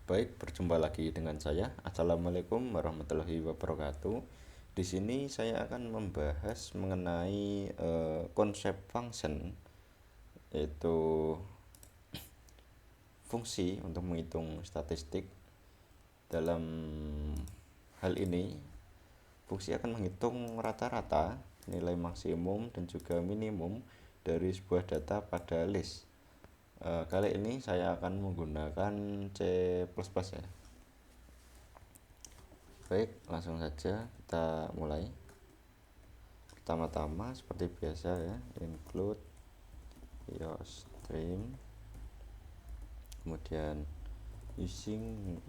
Baik, berjumpa lagi dengan saya. Assalamualaikum warahmatullahi wabarakatuh. Di sini saya akan membahas mengenai konsep function, yaitu fungsi untuk menghitung statistik. Dalam hal ini, fungsi akan menghitung rata-rata nilai maksimum dan juga minimum dari sebuah data pada list. Kali ini saya akan menggunakan C++ ya. Baik, langsung saja kita mulai. Pertama-tama seperti biasa ya, include your string, kemudian using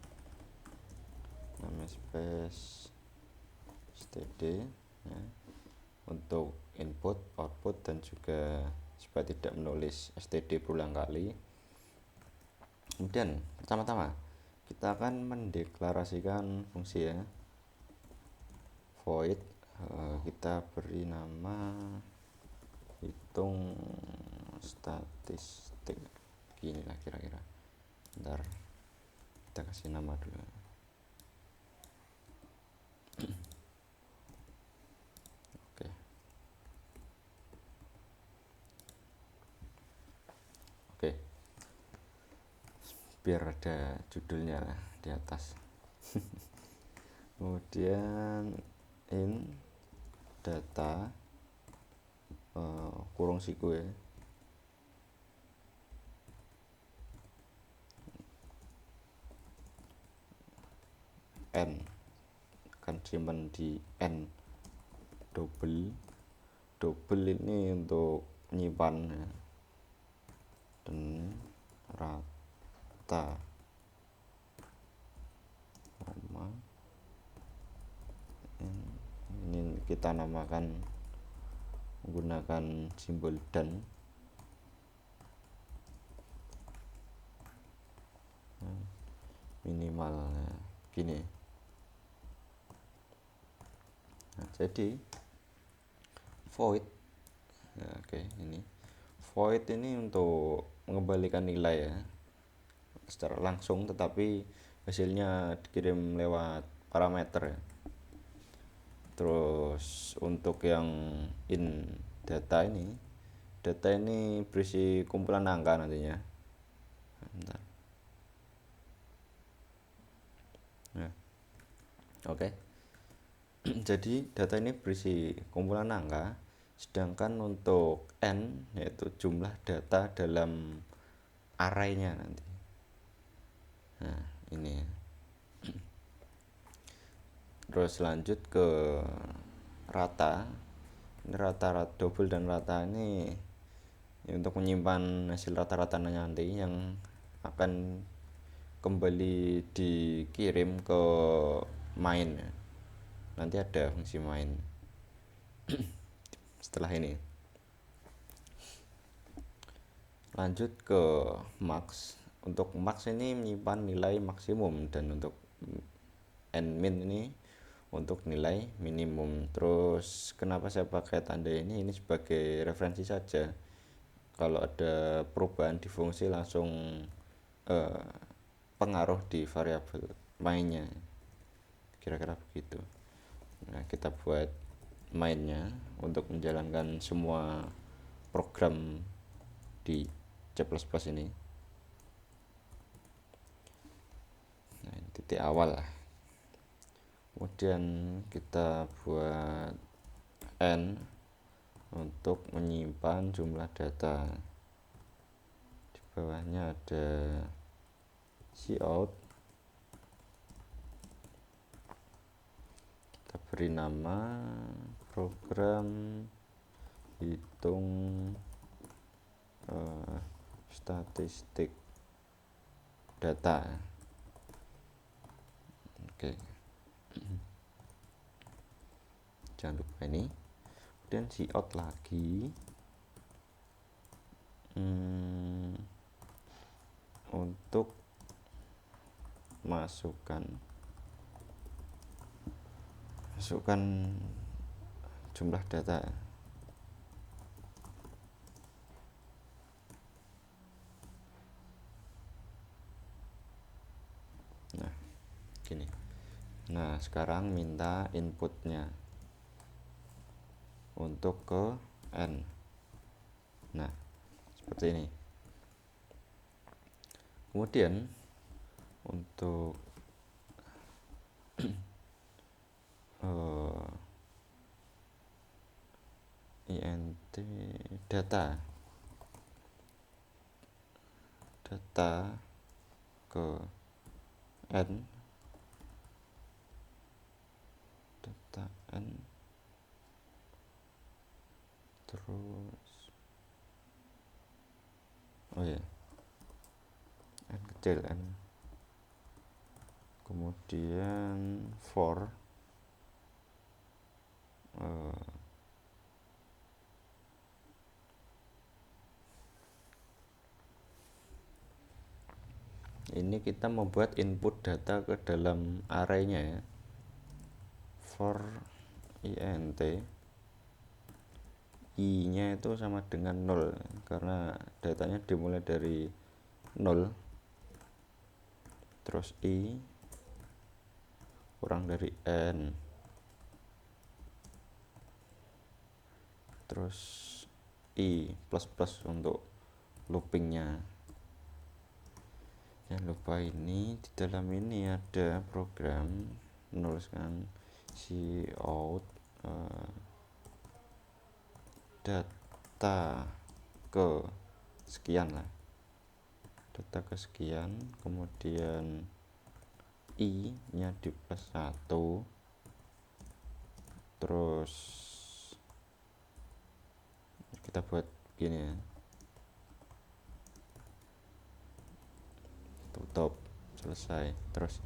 namespace std ya, untuk input, output, dan juga supaya tidak menulis std berulang kali. Kemudian pertama-tama kita akan mendeklarasikan fungsi ya, void, kita beri nama hitung statistik, gini lah kira-kira. Bentar, kita kasih nama dulu. Oke. Oke, biar ada judulnya di atas. Kemudian in data kurung siku ya, n akan simpan di n double ini untuk menyimpan ya, dan rata koma ini kita namakan menggunakan simbol dan. Minimal ya, gini. Nah, jadi void ya, oke, ini void ini untuk mengembalikan nilai ya secara langsung, tetapi hasilnya dikirim lewat parameter ya. Terus untuk yang in data ini berisi kumpulan angka nantinya. Bentar. Ya. Oke. Jadi data ini berisi kumpulan angka, sedangkan untuk n yaitu jumlah data dalam array-nya nanti. Nah, ini ya. Terus lanjut ke rata. Ini rata-rata double dan rata ini untuk menyimpan hasil rata-ratanya nanti yang akan kembali dikirim ke main ya. Nanti ada fungsi main setelah ini. Lanjut ke max. Untuk max ini menyimpan nilai maksimum, dan untuk n min ini untuk nilai minimum. Terus kenapa saya pakai tanda ini sebagai referensi saja. Kalau ada perubahan di fungsi langsung pengaruh di variabel mainnya, kira-kira begitu. Nah, kita buat mainnya untuk menjalankan semua program di C++ ini. Nah, ini titik awal lah. Kemudian kita buat n untuk menyimpan jumlah data. Di bawahnya ada cout, kita beri nama program hitung statistik data. Oke. Jangan lupa ini. Kemudian cout lagi untuk masukkan jumlah data. gini. Nah, sekarang minta inputnya untuk ke N. Nah, seperti ini. Kemudian untuk int data ke N, data N, terus N kecil N, kemudian for ini kita membuat input data ke dalam array-nya ya. For int i-nya itu sama dengan 0 karena datanya dimulai dari 0, terus i kurang dari n, terus i plus plus untuk loopingnya. Jangan lupa ini di dalam ini ada program menuliskan cout data ke sekian lah, data ke sekian, kemudian i nya di plus 1, terus kita buat gini ya, tutup, selesai. Terus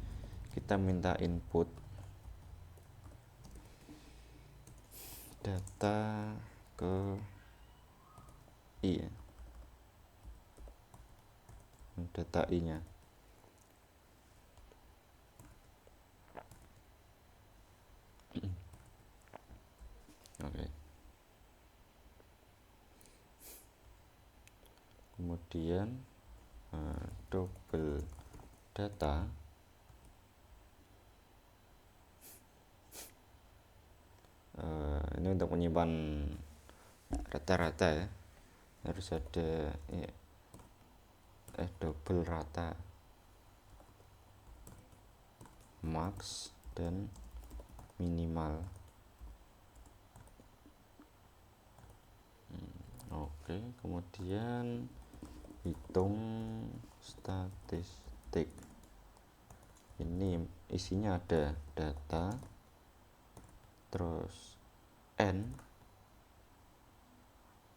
kita minta input data ke i ya. Data i nya oke. Kemudian double data ini untuk menyimpan rata-rata ya, harus ada double rata, max dan minimal. Oke, kemudian hitung statistik. Ini isinya ada data, terus n,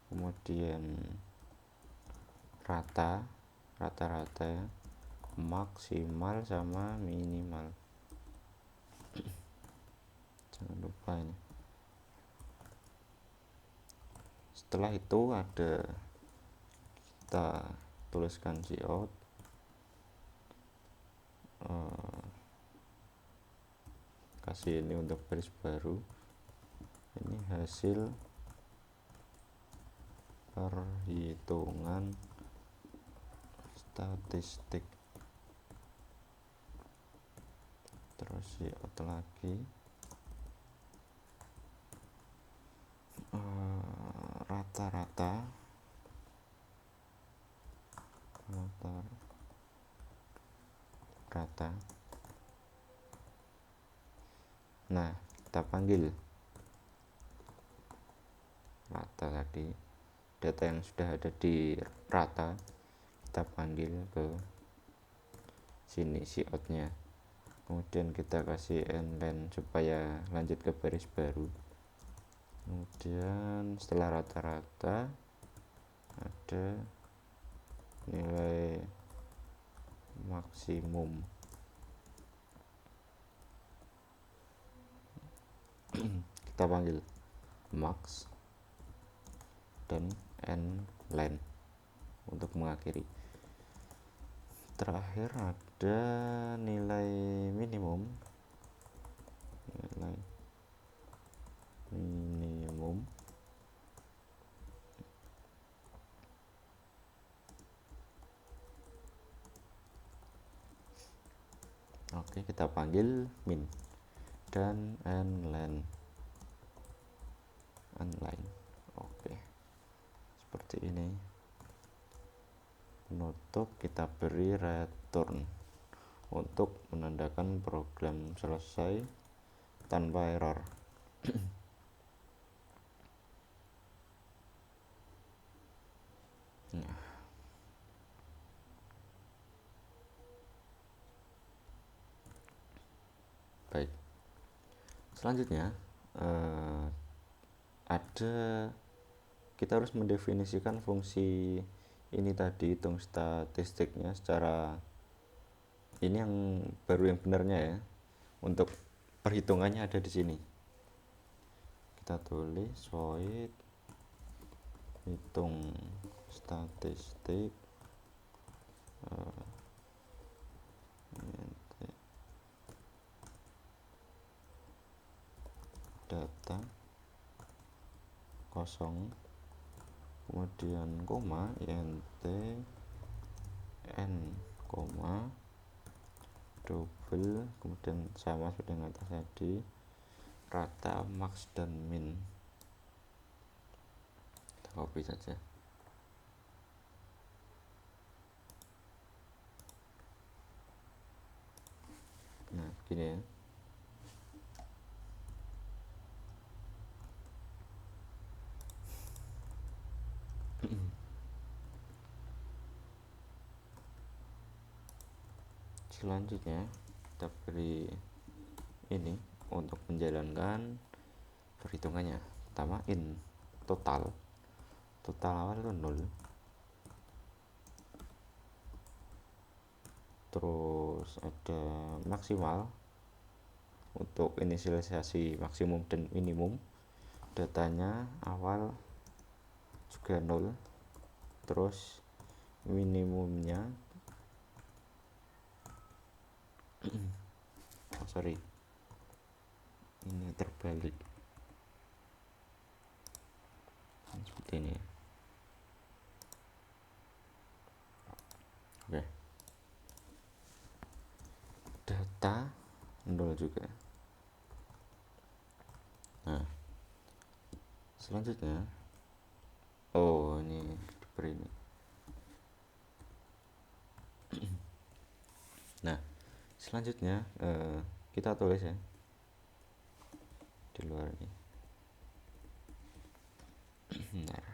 kemudian rata-rata ya, maksimal sama minimal. Jangan lupa ini. Setelah itu ada, kita tuliskan cout kasih ini untuk baris baru, ini hasil perhitungan statistik, terus cout lagi rata-rata nah kita panggil rata tadi, data yang sudah ada di rata kita panggil ke sini cout nya, kemudian kita kasih nlen supaya lanjut ke baris baru. Kemudian setelah rata-rata ada nilai maksimum, kita panggil max dan nlen untuk mengakhiri. Terakhir ada nilai minimum, Oke, kita panggil min dan nline. Oke, seperti ini. Penutup kita beri return untuk menandakan program selesai tanpa error. Nah, baik. Selanjutnya kita harus mendefinisikan fungsi ini tadi, hitung statistiknya secara ini yang baru yang benarnya ya. Untuk perhitungannya ada di sini. Kita tulis void hitung statistik data kosong, kemudian koma int n koma double, kemudian sama seperti yang atas tadi, rata max dan min. Kita copy saja. Nah, gini ya. Selanjutnya kita beri ini untuk menjalankan perhitungannya. Pertama in total awal itu 0, terus ada maksimal untuk inisialisasi maksimum dan minimum, datanya awal juga 0, terus minimumnya sorry, ini terbalik seperti ini. Oke, data 0 juga. Nah, selanjutnya ini diberi ini. Nah, selanjutnya kita tulis ya di luar ini. Bentar.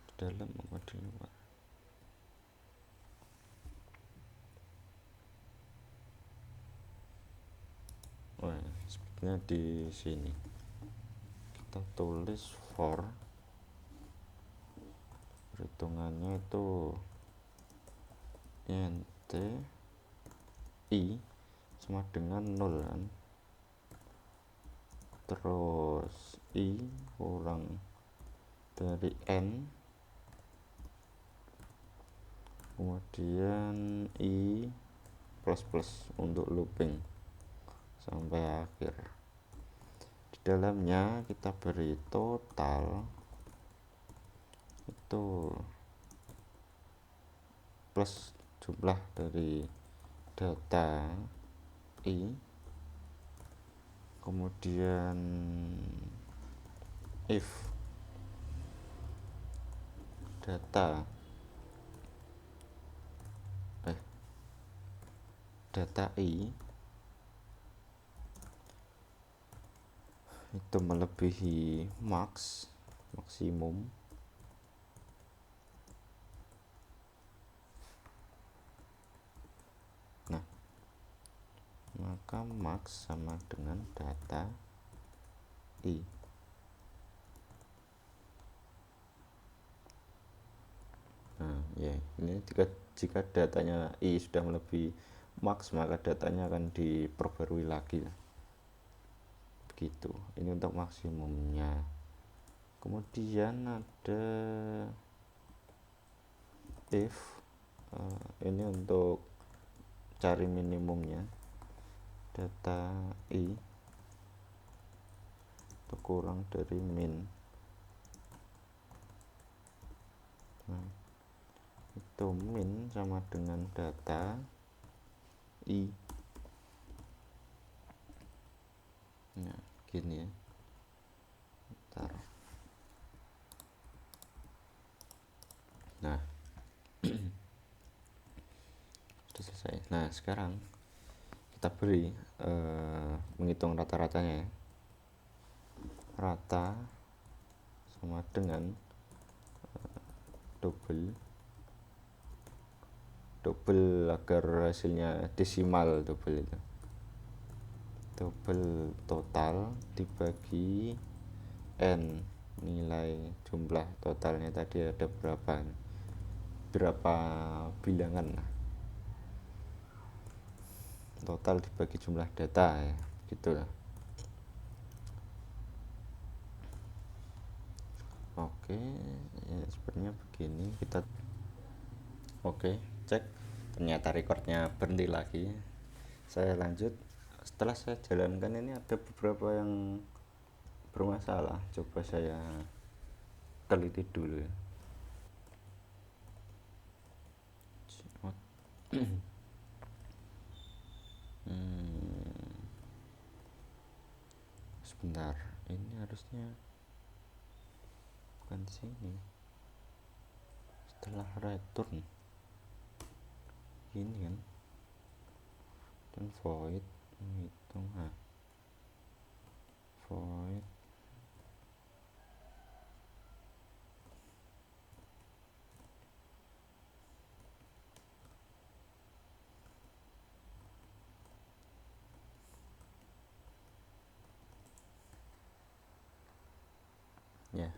Di dalam apa di luar? Sepertinya di sini kita tulis for perhitungannya itu int i sama dengan 0 kan, terus i kurang dari n, kemudian i plus plus untuk looping sampai akhir. Di dalamnya kita beri total itu plus jumlah dari data i, kemudian if data i itu melebihi maksimum, nah maka max sama dengan data i. Nah ya, ini jika datanya i sudah melebihi max, maka datanya akan diperbarui lagi begitu. Ini untuk maksimumnya. Kemudian ada if ini untuk cari minimumnya, data i itu kurang dari min, itu min sama dengan data i. Nah gini ya, bentar. Nah sudah selesai. Nah sekarang kita beri menghitung rata-ratanya ya. Rata sama dengan double agar hasilnya desimal, double itu double total dibagi n, nilai jumlah totalnya tadi ada berapa bilangan, total dibagi jumlah data ya gitu lah. Oke ya, sebenarnya begini kita. Oke, cek, ternyata recordnya berhenti lagi. Saya lanjut. Setelah saya jalankan ini ada beberapa yang bermasalah, coba saya teliti dulu ya. Sebentar, ini harusnya bukan sini. Setelah return ini kan, dan void menghitung void ya.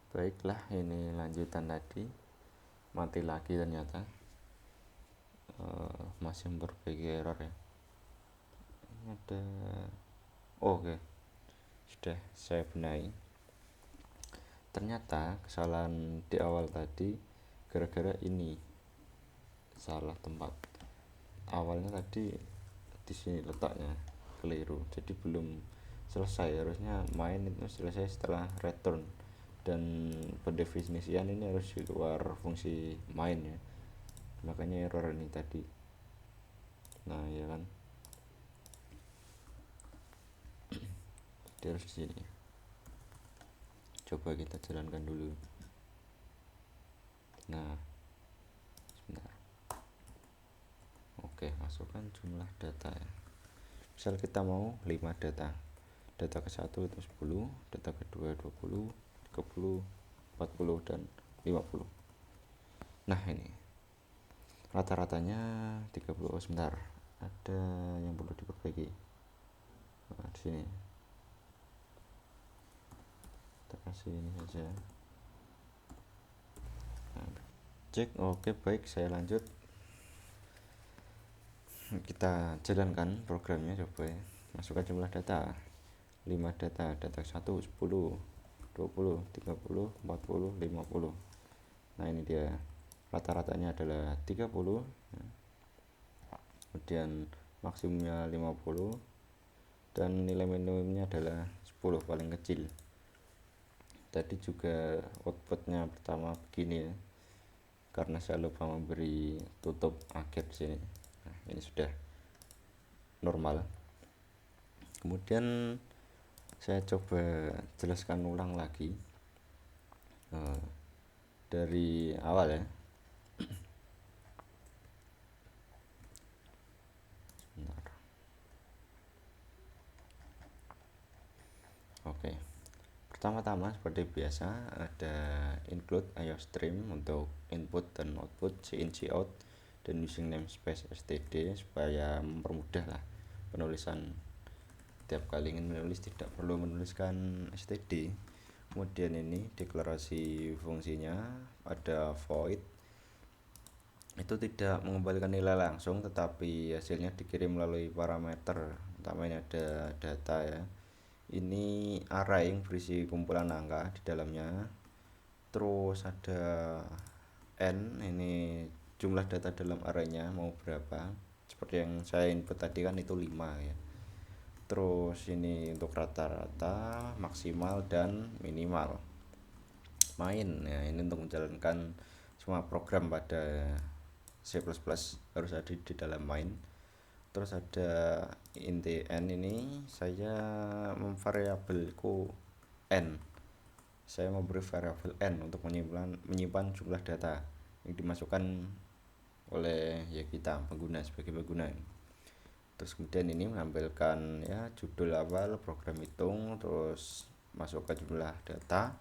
Baiklah, ini lanjutan tadi, mati lagi ternyata. Masih memperbaiki error ya. Ini ada oke, sudah saya benahi. Ternyata kesalahan di awal tadi gara-gara ini, salah tempat. Awalnya tadi di sini letaknya keliru, jadi belum selesai. Harusnya main itu selesai setelah return, dan pendefinisian ini harus di luar fungsi main ya, makanya error ini tadi. Nah ya kan, dia harus di sini. Coba kita jalankan dulu. Nah sebentar. Oke, masukkan jumlah data ya. Misal kita mau 5 data ke satu itu 10, data kedua 20, 30, 40, dan 50. Nah ini rata-ratanya 30. Oh sebentar, ada yang perlu diperbaiki. Nah di sini kita kasih ini saja. Nah, cek. Oke baik, saya lanjut. Kita jalankan programnya, coba ya. Masukkan jumlah data 5 data 1 10 20 30 40 50. Nah ini dia, rata-ratanya adalah 30, kemudian maksimumnya 50, dan nilai minimumnya adalah 10, paling kecil. Tadi juga outputnya pertama begini ya, karena saya lupa memberi tutup akhir di sini. Nah, ini sudah normal. Kemudian saya coba jelaskan ulang lagi dari awal ya. Sebentar. Oke, pertama-tama seperti biasa ada include IOStream untuk input dan output, cin cout, dan using namespace std supaya mempermudah lah penulisan. Tiap kali ingin menulis tidak perlu menuliskan std. Kemudian ini deklarasi fungsinya, ada void, itu tidak mengembalikan nilai langsung tetapi hasilnya dikirim melalui parameter. Utamanya ada data ya, ini array yang berisi kumpulan angka di dalamnya. Terus ada n, ini jumlah data dalam arraynya mau berapa, seperti yang saya input tadi kan itu 5 ya. Terus ini untuk rata-rata, maksimal, dan minimal. Main ya, ini untuk menjalankan semua program pada C++ harus ada di dalam main. Terus ada int n, ini saya memvariabelku n. Saya memberi variabel n untuk menyimpan jumlah data yang dimasukkan oleh ya kita pengguna sebagai pengguna. Terus kemudian ini menampilkan ya judul awal, program hitung, terus masukkan jumlah data,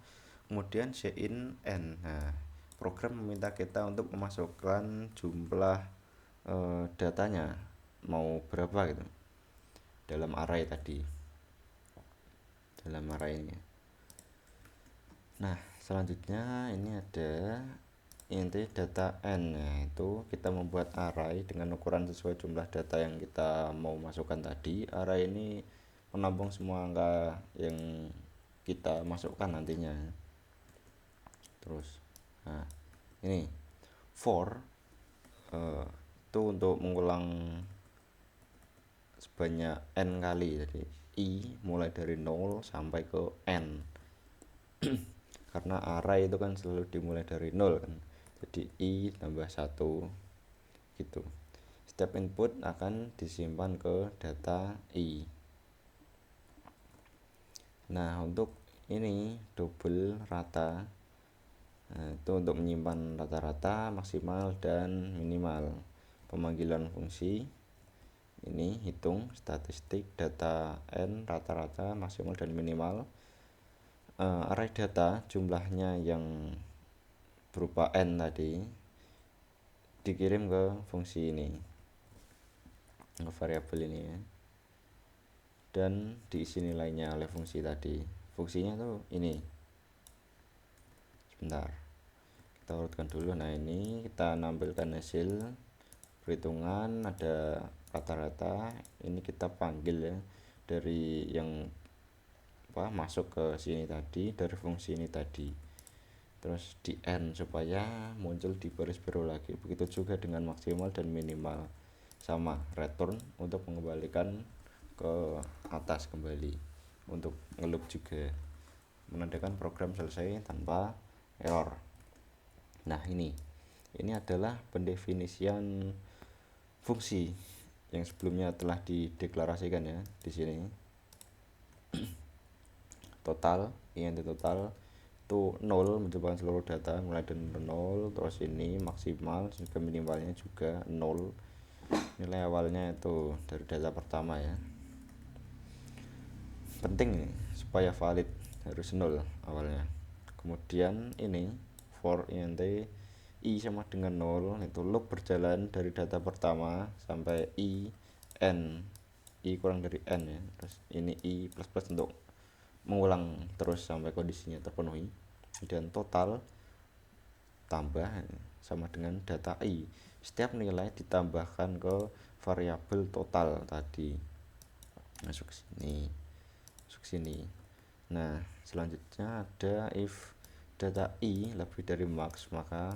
kemudian cin n. Nah, program meminta kita untuk memasukkan jumlah datanya mau berapa gitu dalam array tadi, dalam array ini. Nah, selanjutnya ini ada inti data n. Nah, itu kita membuat array dengan ukuran sesuai jumlah data yang kita mau masukkan tadi. Array ini menampung semua angka yang kita masukkan nantinya. Terus nah ini for itu untuk mengulang sebanyak n kali. Jadi i mulai dari 0 sampai ke n. Karena array itu kan selalu dimulai dari 0 kan, jadi i tambah 1 gitu. Setiap input akan disimpan ke data i. Nah, untuk ini double rata, nah, itu untuk menyimpan rata-rata, maksimal, dan minimal. Pemanggilan fungsi ini hitung statistik data n, rata-rata, maksimal, dan minimal. Array data jumlahnya yang berupa n tadi dikirim ke fungsi ini, ke variabel ini ya, dan diisi nilainya oleh fungsi tadi. Fungsinya tuh ini, sebentar kita urutkan dulu. Nah, ini kita nampilkan hasil perhitungan, ada rata-rata, ini kita panggil ya dari yang masuk ke sini tadi, dari fungsi ini tadi, terus di n supaya muncul di baris baru lagi. Begitu juga dengan maksimal dan minimal, sama return untuk mengembalikan ke atas kembali, untuk ngeloop juga, menandakan program selesai tanpa error. Nah, ini adalah pendefinisian fungsi yang sebelumnya telah dideklarasikan ya di sini. Total, int total itu 0, mencoba seluruh data mulai dari 0. Terus ini maksimal juga minimalnya juga 0. Nilai awalnya itu dari data pertama ya. Penting nih supaya valid, harus 0 awalnya. Kemudian ini for int i sama dengan 0, itu loop berjalan dari data pertama sampai i n, i kurang dari n ya. Terus ini i plus plus untuk mengulang terus sampai kondisinya terpenuhi. Dan total tambah sama dengan data i. Setiap nilai ditambahkan ke variabel total tadi. Masuk ke sini. Nah, selanjutnya ada if data i lebih dari max, maka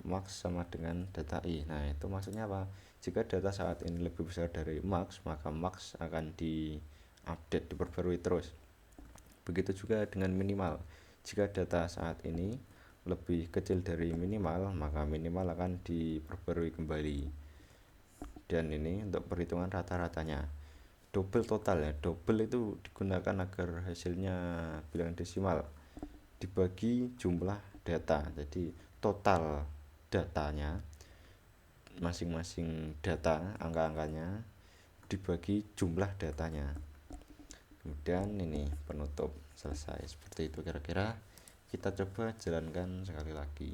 max sama dengan data i. Nah, itu maksudnya apa? Jika data saat ini lebih besar dari max, maka max akan diupdate, diperbarui terus. Begitu juga dengan minimal. Jika data saat ini lebih kecil dari minimal, maka minimal akan diperbarui kembali. Dan ini untuk perhitungan rata-ratanya. Double total ya. Double itu digunakan agar hasilnya bilangan desimal dibagi jumlah data. Jadi total datanya, masing-masing data, angka-angkanya dibagi jumlah datanya. Kemudian ini penutup, selesai. Seperti itu kira-kira. Kita coba jalankan sekali lagi.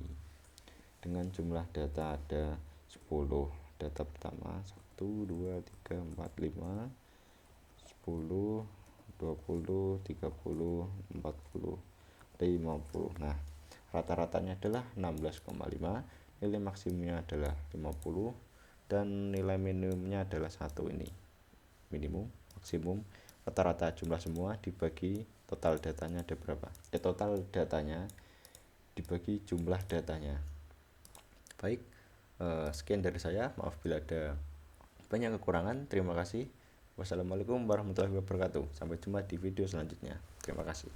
Dengan jumlah data ada 10. Data pertama 1, 2, 3, 4, 5, 10, 20, 30, 40, 50. Nah, rata-ratanya adalah 16,5, nilai maksimumnya adalah 50, dan nilai minimumnya adalah 1 ini. Minimum, maksimum, rata-rata jumlah semua dibagi total datanya ada berapa. Total datanya dibagi jumlah datanya. Baik, sekian dari saya. Maaf bila ada banyak kekurangan. Terima kasih. Wassalamualaikum warahmatullahi wabarakatuh. Sampai jumpa di video selanjutnya. Terima kasih.